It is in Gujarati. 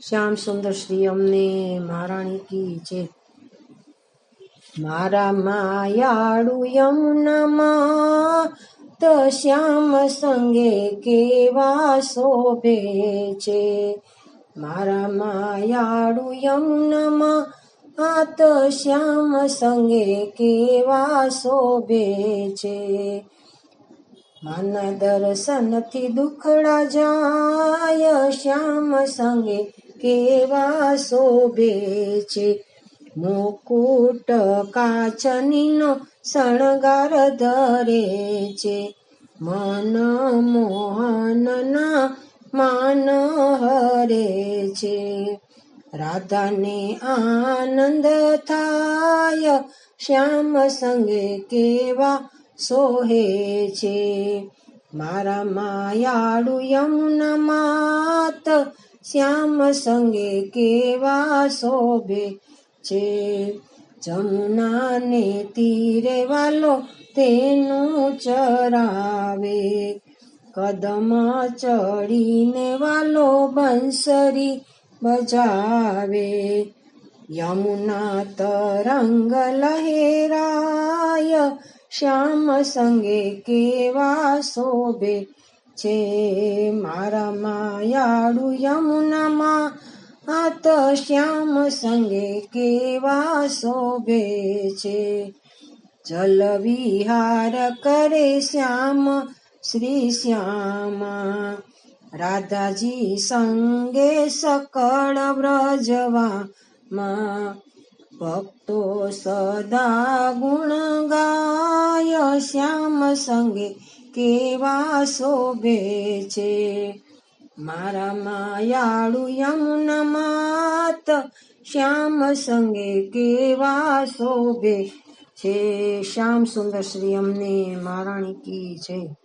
શ્યામ સુંદર શ્રી અમને મહારાણી કી જય. મારા માયાળુ યમુનામાં તો શ્યામ સંગે કેવા શોભે છે. મારા માયાળુ યમુનામાં આ તો શ્યામ સંગે કેવા શોભે છે. માના દર્શનથી દુખડા જાય શ્યામ સંગે કેવા શોભે છે. મુકુટ કાચનીનો શણગાર ધરે છે. મન મોહનના માન હરે છે. રાધાને આનંદ થાય શ્યામ સંગે કેવા સોહે છે. મારા માયાળુ યમુના માત શ્યામ સંગે કેવા શોભે છે. જમુનાને તીરે વાલો તેનું ચરાવે, કદમ ચડીને વાલો બંસરી બજાવે. યમુના તરંગ લહેરાય શ્યામ સંગે કેવા શોભે છે. મારા માયાળુ યમુનામાં આ તો શ્યામ સંગે કેવા શોભે છે. જલ વિહાર કરે શ્યામ શ્રી શ્યામા, રાધાજી સંગે સકળ વ્રજવામાં. ભક્તો સદા ગુણ ગાય શ્યામ સંગે કેવા શોભે છે. મારા માયાળુ યમુના માત શ્યામ સંગે કેવા શોભે છે. શ્યામ સુંદર શ્રી અમને મહારાણી કી જય.